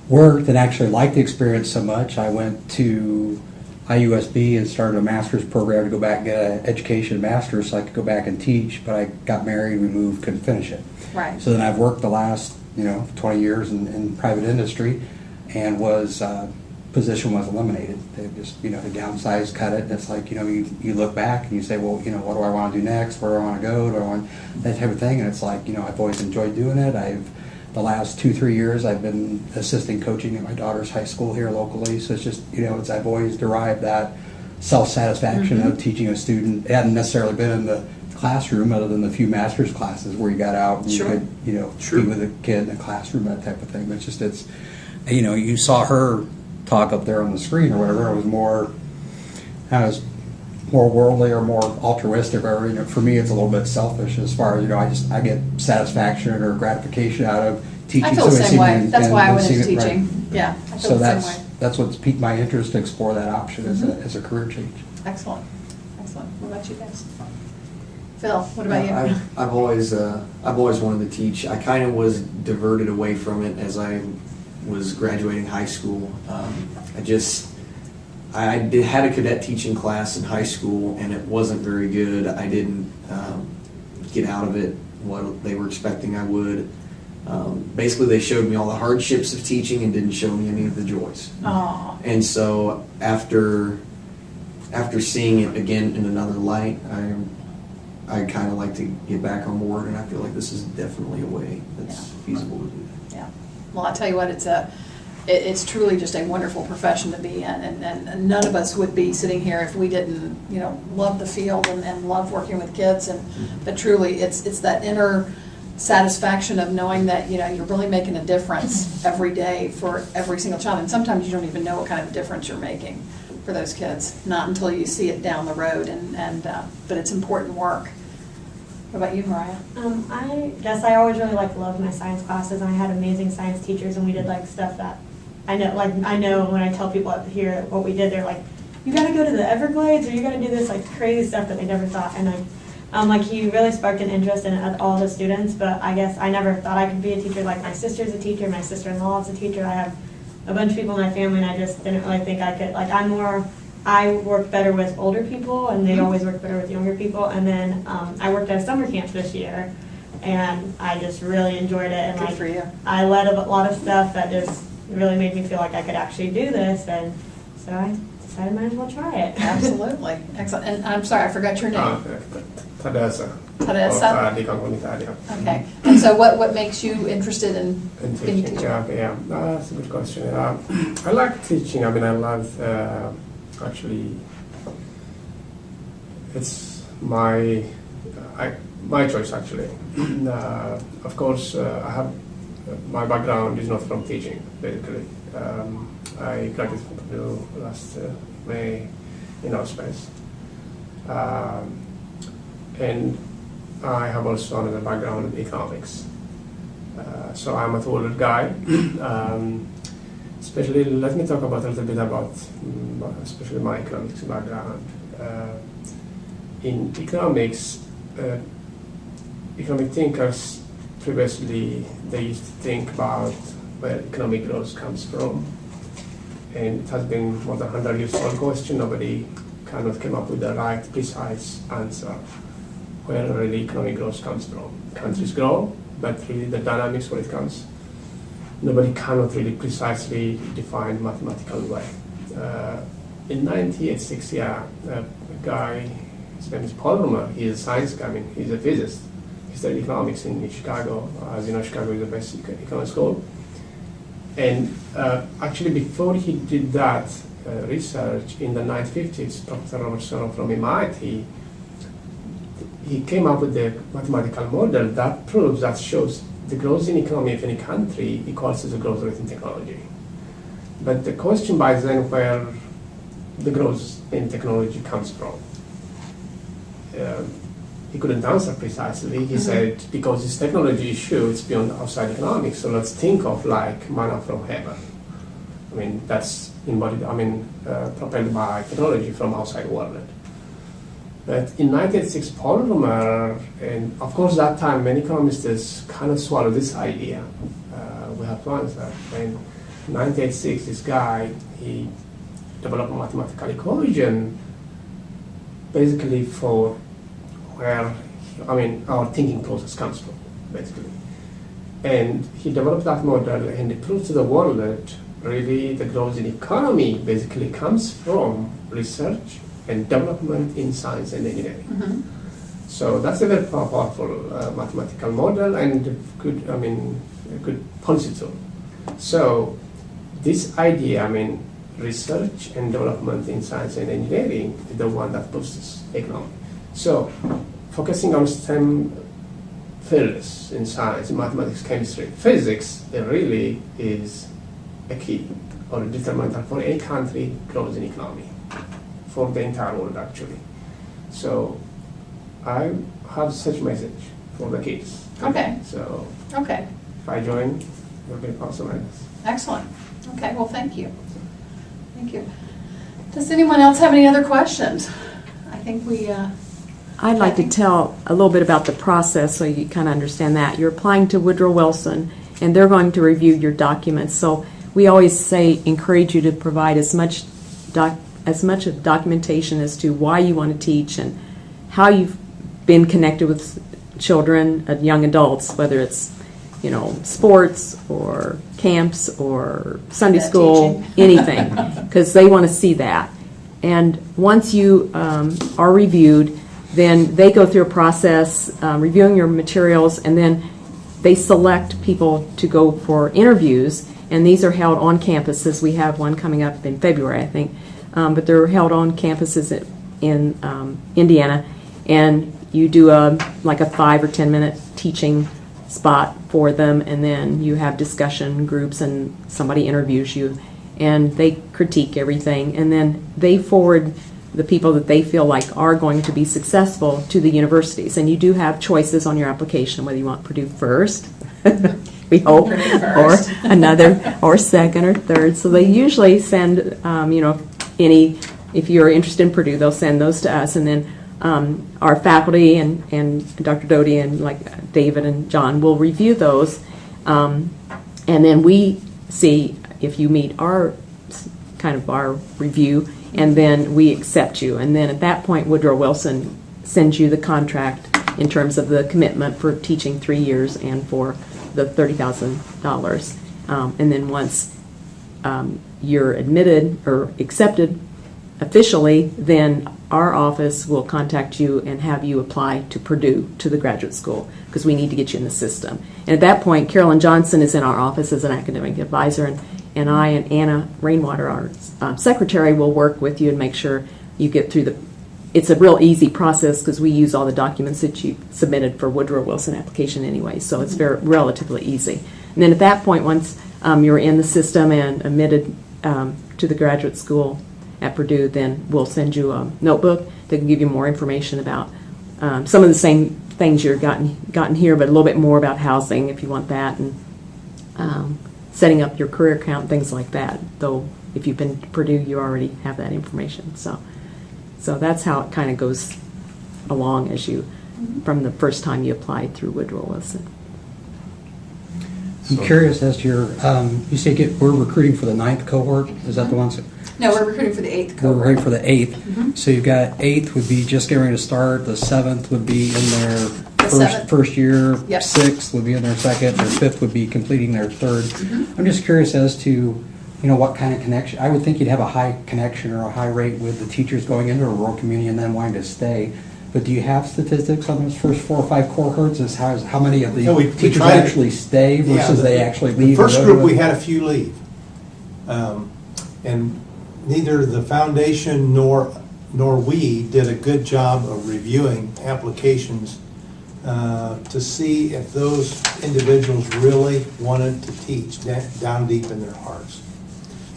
worked and actually liked the experience so much. I went to IUSB and started a master's program to go back and get an education master's so I could go back and teach, but I got married, we moved, couldn't finish it. Right. So then I've worked the last 20 years in private industry, and position was eliminated. They just, they downsized, cut it, and it's like, you look back and you say, well, what do I want to do next? Where do I want to go? Do I want that type of thing? And it's like, I've always enjoyed doing it. The last 2-3 years I've been assisting coaching at my daughter's high school here locally, so it's just, I've always derived that self-satisfaction of teaching a student. It hadn't necessarily been in the classroom other than the few master's classes where you got out and you could, be with a kid in a classroom, that type of thing. But it's you saw her talk up there on the screen or whatever. It was more worldly or more altruistic, or for me it's a little bit selfish as far as I get satisfaction or gratification out of teaching. I feel the same way. That's why I went into right. teaching. Yeah, I feel So the same way. that's what's piqued my interest to explore that option as a career change. Excellent. What about you guys? Phil, what about you? I've always wanted to teach. I kind of was diverted away from it as I was graduating high school. I had a cadet teaching class in high school, and it wasn't very good. I didn't get out of it what they were expecting I would. Basically, they showed me all the hardships of teaching and didn't show me any of the joys. Aw. And so after seeing it again in another light, I kind of like to get back on board, and I feel like this is definitely a way that's feasible to do that. Yeah. Well, I'll tell you what, it's truly just a wonderful profession to be in, and none of us would be sitting here if we didn't, love the field and love working with kids. But truly, it's that inner satisfaction of knowing that you're really making a difference every day for every single child. And sometimes you don't even know what kind of a difference you're making for those kids, not until you see it down the road. But it's important work. What about you, Mariah? I guess I always really loved my science classes, and I had amazing science teachers, and we did stuff that I know when I tell people up here what we did, they're like, you got to go to the Everglades, or you got to do this crazy stuff that they never thought. And he really sparked an interest in all the students, but I guess I never thought I could be a teacher. My sister's a teacher, my sister-in-law is a teacher. I have a bunch of people in my family, and I just didn't really think I could. I work better with older people, and they always work better with younger people. And then I worked at a summer camp this year, and I just really enjoyed it. And Good for you. I led a lot of stuff that just really made me feel like I could actually do this, and so I decided I might as well try it. Absolutely. Excellent. And I'm sorry, I forgot your name. Tadessa. Tadessa? Di Campo d'Italia. Okay, and so what makes you interested in And being a teaching, teacher? yeah, that's a good question. I like teaching. I mean, I love actually. It's my choice actually. Of course, I have my background is not from teaching. Basically, I graduated from Purdue last May in aerospace, and I have also another background in economics. So I'm a total guy. Especially, let me talk about a little bit about especially my economics background. In economics, economic thinkers previously they used to think about where economic growth comes from, and it has been more than 100 years old question. Nobody kind of came up with the right, precise answer where really economic growth comes from. Countries grow, but really the dynamics where it comes, nobody cannot really precisely define mathematical way. In 1986, a guy, his name is Paul Rummer, he is a science guy, I mean, he's a physicist. He studied economics in Chicago. As you know, Chicago is the best economic school. And actually, before he did that research in the 1950s, Dr. Robert Solow from MIT, he came up with the mathematical model that proves, that shows the growth in economy of any country equals to the growth rate in technology. But the question by then where the growth in technology comes from, he couldn't answer precisely. He said, because this technology issue, it's beyond outside economics, so let's think of like manna from heaven. I mean, that's embodied, propelled by technology from outside world. But in 1986, Paul Rummer, and of course that time many economists kind of swallowed this idea. We have to answer. And in 1986, this guy, he developed a mathematical equation basically for where, our thinking process comes from, basically. And he developed that model and he proved to the world that really the growth in economy basically comes from research and development in science and engineering. Mm-hmm. So that's a very powerful mathematical model and a good policy tool. So this idea, research and development in science and engineering is the one that boosts economy. So focusing on STEM fields in science, mathematics, chemistry, physics, it really is a key or a determinant for any country growth in economy, for the entire world actually. So I have such message for the kids. Okay. So Okay, if I join, it'll be awesome, I guess. excellent. Okay, well, thank you. Thank you. Does anyone else have any other questions? I think we, I'd like to tell a little bit about the process so you kind of understand that. You're applying to Woodrow Wilson, and they're going to review your documents. So we always say encourage you to provide as much of documentation as to why you want to teach and how you've been connected with children, young adults, whether it's sports or camps or Sunday school, anything, because they want to see that. And once you are reviewed, then they go through a process reviewing your materials, and then they select people to go for interviews, and these are held on campuses. We have one coming up in February, I think, but they're held on campuses in Indiana, and you do a 5 or 10 minute teaching spot for them, and then you have discussion groups and somebody interviews you, and they critique everything, and then they forward the people that they feel like are going to be successful to the universities. And you do have choices on your application, whether you want Purdue first, we hope, Purdue or first. another, or second or third. So they usually send, if you're interested in Purdue, they'll send those to us, and then our faculty and Dr. Doty and David and John will review those, and then we see if you meet our review, and then we accept you. And then at that point, Woodrow Wilson sends you the contract in terms of the commitment for teaching 3 years and for the $30,000. And then once you're admitted or accepted officially, then our office will contact you and have you apply to Purdue, to the graduate school, because we need to get you in the system. And at that point, Carolyn Johnson is in our office as an academic advisor, and I and Anna Rainwater, our secretary, will work with you and make sure you get through it's a real easy process because we use all the documents that you submitted for Woodrow Wilson application anyway, so it's relatively easy. And then at that point, once you're in the system and admitted to the graduate school at Purdue, then we'll send you a notebook that can give you more information about some of the same things you're gotten here, but a little bit more about housing if you want that, and setting up your career account, things like that. Though if you've been to Purdue, you already have that information. So that's how it kind of goes along as you, from the first time you applied through Woodrow Wilson. I'm curious as to your, you say we're recruiting for the 9th cohort, is that the ones? That, No, we're recruiting for the 8th we're cohort. recruiting for the 8th. So you've got 8th would be just getting ready to start, the 7th would be in their seventh. first year, Yep. 6th would be in their second, their 5th would be completing their third. I'm just curious as to, what kind of connection, I would think you'd have a high connection or a high rate with the teachers going into a rural community and then wanting to stay. But do you have statistics on those first 4 or 5 cohorts as how many of the Yeah, we teachers tried to- actually stay versus Yeah, they actually The leave? first or go group, to we a- had a few leave. And neither the foundation nor we did a good job of reviewing applications to see if those individuals really wanted to teach down deep in their hearts.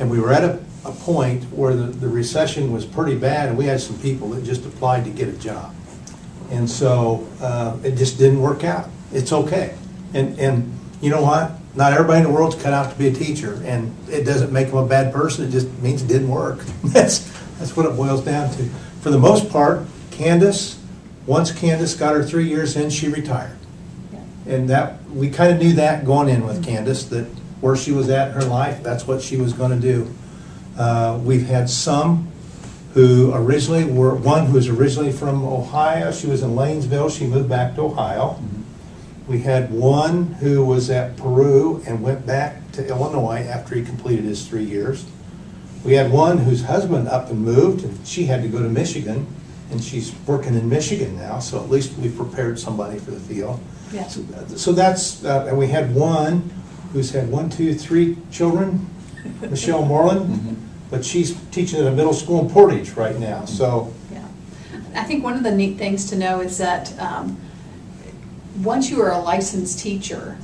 And we were at a point where the recession was pretty bad, and we had some people that just applied to get a job. And so it just didn't work out. It's okay. And you know what? Not everybody in the world's cut out to be a teacher, and it doesn't make them a bad person. It just means it didn't work. That's what it boils down to. For the most part, once Candace got her 3 years in, she retired. And that we kind of knew that going in with Candace, that where she was at in her life, that's what she was going to do. We've had some who originally one who was originally from Ohio. She was in Lanesville. She moved back to Ohio. We had one who was at Peru and went back to Illinois after he completed his 3 years. We had one whose husband up and moved, and she had to go to Michigan, and she's working in Michigan now, so at least we prepared somebody for the field. Yeah. So that's, and we had one who's had 1, 2, 3 children, Michelle Moreland, but she's teaching at a middle school in Portage right now, so. Yeah. I think one of the neat things to know is that once you are a licensed teacher,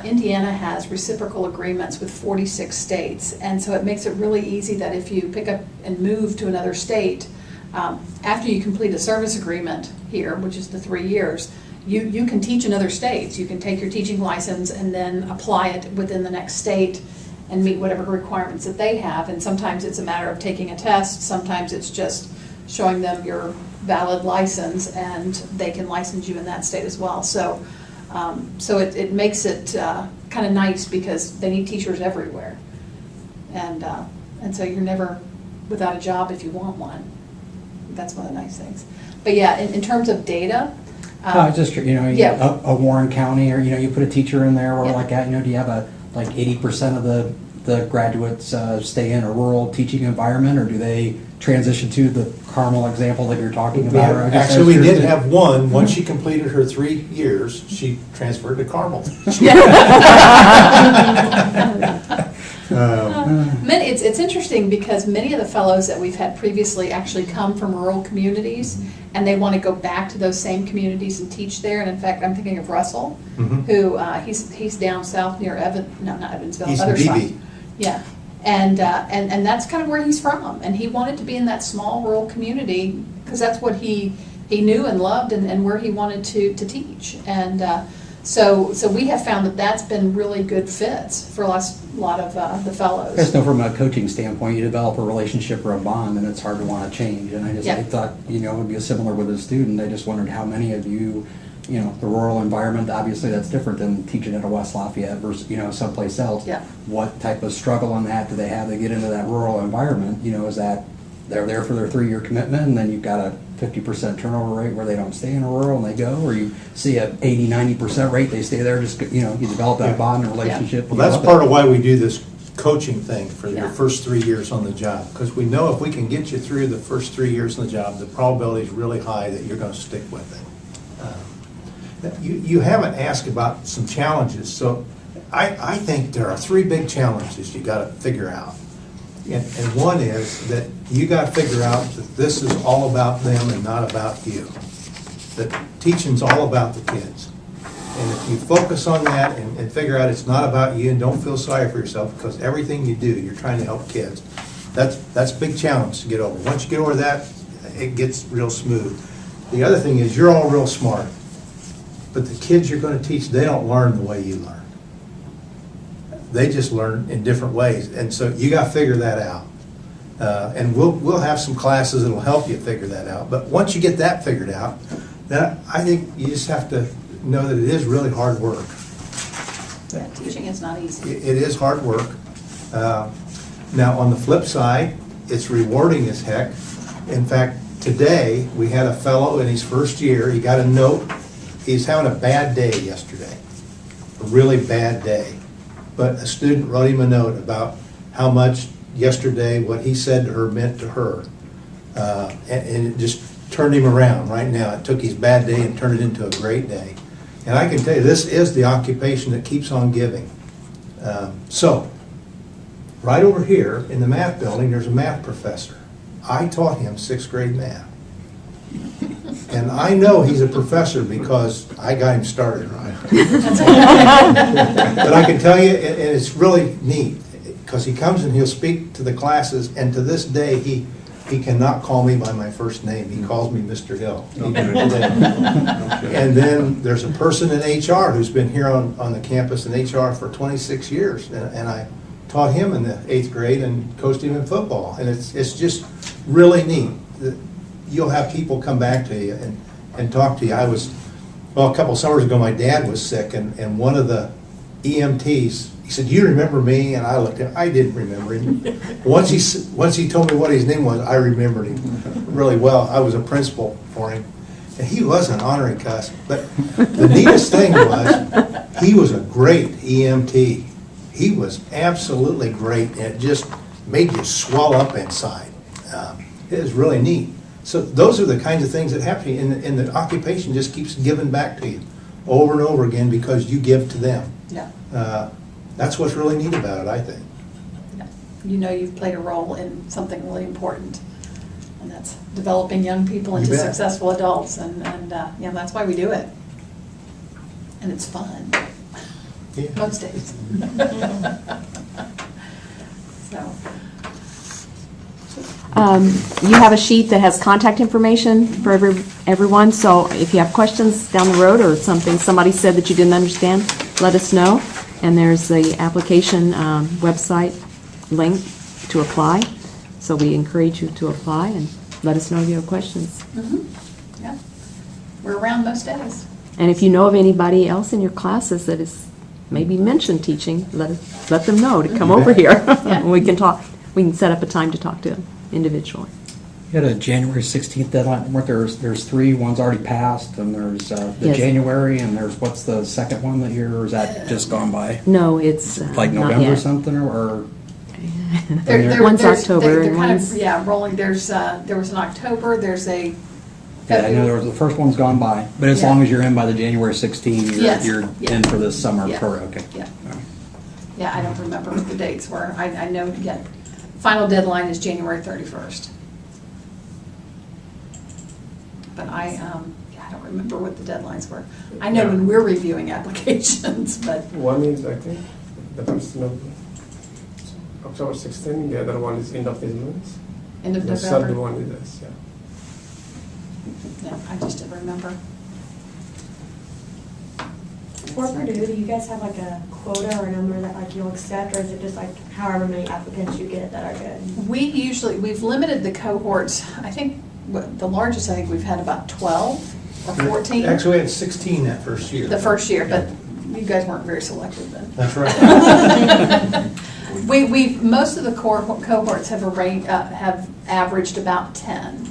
Indiana has reciprocal agreements with 46 states, and so it makes it really easy that if you pick up and move to another state, after you complete a service agreement here, which is the 3 years, you can teach in other states. You can take your teaching license and then apply it within the next state and meet whatever requirements that they have. And sometimes it's a matter of taking a test. Sometimes it's just showing them your valid license, and they can license you in that state as well. So, it makes it kind of nice because they need teachers everywhere, and so you're never without a job if you want one. That's one of the nice things. But yeah, in terms of data. Just, Yeah. a Warren County, or, you put a teacher in there, or Yeah. like that, do you have like 80% of the graduates stay in a rural teaching environment, or do they transition to the Carmel example that you're talking about? Or I guess Actually, we that's did just- have one, once she completed her 3 years, she transferred to Carmel. It's interesting because many of the fellows that we've had previously actually come from rural communities, and they want to go back to those same communities and teach there. And in fact, I'm thinking of Russell, who he's down south near not Evansville, He's in other side. DB. Yeah, and that's kind of where he's from, and he wanted to be in that small rural community because that's what he knew and loved, and where he wanted to teach. And so we have found that that's been really good fits for a lot of the fellows. I just know from a coaching standpoint, you develop a relationship or a bond, and it's hard to want to change. And I thought, it would be similar with a student. I just wondered how many of you, the rural environment, obviously that's different than teaching at a West Lafayette versus, someplace else. Yeah. What type of struggle on that do they have to get into that rural environment? Is that they're there for their 3-year commitment, and then you've got a 50% turnover rate where they don't stay in a rural and they go, or you see a 80-90% rate, they stay there, just, you develop that bond and relationship. Well, that's part of why we do this coaching thing for your Yeah. first 3 years on the job. Because we know if we can get you through the first 3 years on the job, the probability is really high that you're going to stick with it. You haven't asked about some challenges, so I think there are 3 big challenges you got to figure out. And one is that you got to figure out that this is all about them and not about you. That teaching's all about the kids. And if you focus on that and figure out it's not about you and don't feel sorry for yourself, because everything you do, you're trying to help kids. That's a big challenge to get over. Once you get over that, it gets real smooth. The other thing is you're all real smart, but the kids you're going to teach, they don't learn the way you learn. They just learn in different ways, and so you got to figure that out. And we'll have some classes that'll help you figure that out. But once you get that figured out, then I think you just have to know that it is really hard work. Yeah, teaching is not easy. It is hard work. Now, on the flip side, it's rewarding as heck. In fact, today, we had a fellow in his first year, he got a note. He's having a bad day yesterday, a really bad day. But a student wrote him a note about how much yesterday, what he said to her meant to her. And it just turned him around right now. It took his bad day and turned it into a great day. And I can tell you, this is the occupation that keeps on giving. So, right over here in the math building, there's a math professor. I taught him 6th grade math. And I know he's a professor because I got him started right. But I can tell you, and it's really neat, because he comes and he'll speak to the classes, and to this day, he cannot call me by my first name. He calls me Mr. Hill. And then there's a person in HR who's been here on the campus in HR for 26 years, and I taught him in the 8th grade and coached him in football. And it's just really neat. You'll have people come back to you and talk to you. A couple summers ago, my dad was sick, and one of the EMTs, he said, "You remember me?" And I looked at him. I didn't remember him. Once he told me what his name was, I remembered him really well. I was a principal for him. And he was an honoring cuss. But the neatest thing was, he was a great EMT. He was absolutely great, and it just made you swell up inside. It was really neat. So those are the kinds of things that happen to you, and the occupation just keeps giving back to you over and over again because you give to them. Yeah. That's what's really neat about it, I think. Yeah. You know you've played a role in something really important, and that's developing young people into You bet. successful adults, and yeah, that's why we do it. And it's fun, Yeah. most days. So, You have a sheet that has contact information for everyone, so if you have questions down the road or something, somebody said that you didn't understand, let us know. And there's the application website link to apply, so we encourage you to apply and let us know if you have questions. yeah, we're around most days. And if you know of anybody else in your classes that is maybe mentioned teaching, let them know to come over here. Yeah. We can talk, we can set up a time to talk to them individually. You had a January 16th deadline, weren't there? There's 3, one's already passed, and there's the Yes. January, and there's, what's the second one that year, or is that just gone by? No, it's Like not November or yet. something, or? One's October They're and kind one's- of, yeah, rolling. There was an October, there's a Yeah, I know there was, the first one's gone by, but as Yeah. long as you're in by the January 16, Yes, you're yeah. in for this summer Yeah. program, okay. Yeah. All right. Yeah, I don't remember what the dates were. I know, again, final deadline is January 31st. But I don't remember what the deadlines were. I know when we're reviewing applications, but, One is, I think, the first October 16, the other one is end of this month. end of The third November. one is this, yeah. Yeah, I just didn't remember. For Purdue, do you guys have like a quota or a number that like you'll accept, or is it just like however many applicants you get that are good? We've limited the cohorts. I think, the largest, I think we've had about 12 or 14. Actually, we had 16 that first year. The first year, but you guys weren't very selective then. That's right. Most of the cohorts have averaged about 10.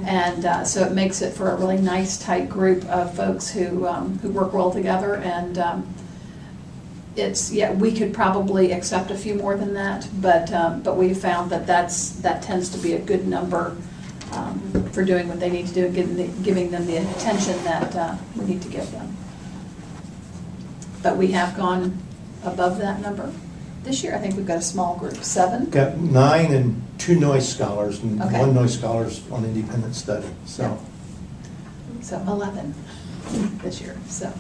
And so it makes it for a really nice, tight group of folks who work well together. And it's, yeah, we could probably accept a few more than that, but we found that that tends to be a good number for doing what they need to do, and giving them the attention that we need to give them. But we have gone above that number. This year, I think we've got a small group, 7. Got 9 and 2 noise scholars, and Okay. 1 noise scholar's on independent study, so. So 11 this year, so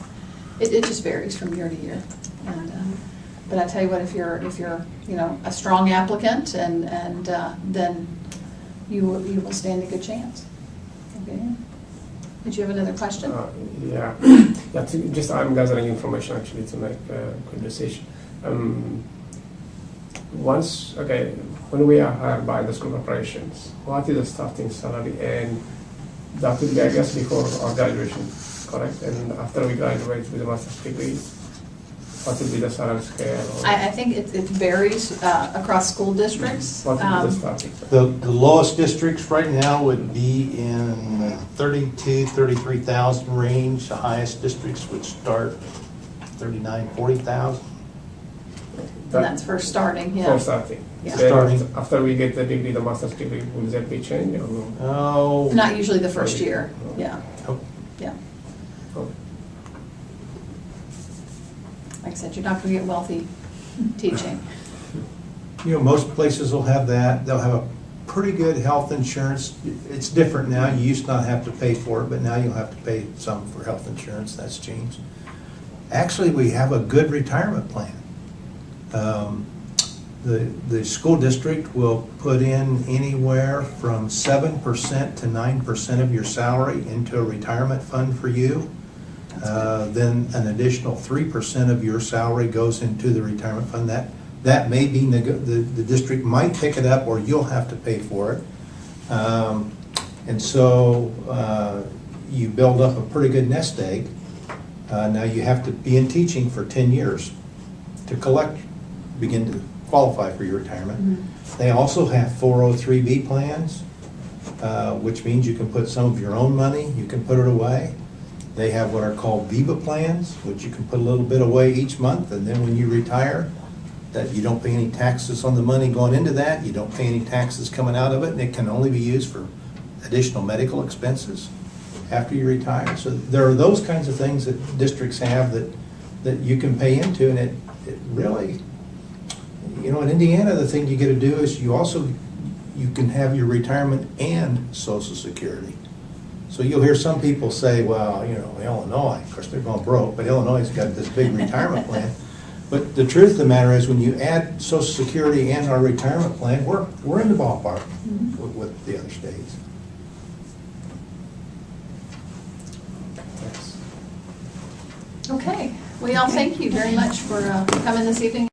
it just varies from year to year. And, but I tell you what, if you're you know, a strong applicant, and then you will stand a good chance. Okay. Did you have another question? Yeah, yeah. Just I'm gathering information actually to make a good decision. When we are hired by the school operations, what is the starting salary? And that will be, I guess, before our graduation, correct? And after we graduate with a master's degree, what will be the salary scale? Or I think it varies across school districts. what will be the starting salary? The lowest districts right now would be in the 32,000, 33,000 range. The highest districts would start 39,000, 40,000. And that's for starting, yeah. For starting. Yeah. Then Starting. After we get the degree, the master's degree, will that be changed or no? Oh. Not usually the first year, yeah, Oh, yeah. Oh. Like I said, you're not going to get wealthy teaching. You know, most places will have that. They'll have a pretty good health insurance. It's different now. You used to not have to pay for it, but now you'll have to pay some for health insurance. That's changed. Actually, we have a good retirement plan. The school district will put in anywhere from 7% to 9% of your salary into a retirement fund for you. Then an additional 3% of your salary goes into the retirement fund. That may be, the district might pick it up, or you'll have to pay for it. And so you build up a pretty good nest egg. Now you have to be in teaching for 10 years to begin to qualify for your retirement. Mm-hmm. They also have 403B plans, which means you can put some of your own money, you can put it away. They have what are called VIVA plans, which you can put a little bit away each month, and then when you retire, that you don't pay any taxes on the money going into that, you don't pay any taxes coming out of it, and it can only be used for additional medical expenses after you retire. So there are those kinds of things that districts have that you can pay into, and it really, you know, in Indiana, the thing you get to do is you can have your retirement and Social Security. So you'll hear some people say, well, you know, Illinois, of course they're going broke, but Illinois has got this big retirement plan. But the truth of the matter is, when you add Social Security and our retirement plan, we're in the ballpark with the other states. Thanks. Okay, well, y'all, thank you very much for coming this evening.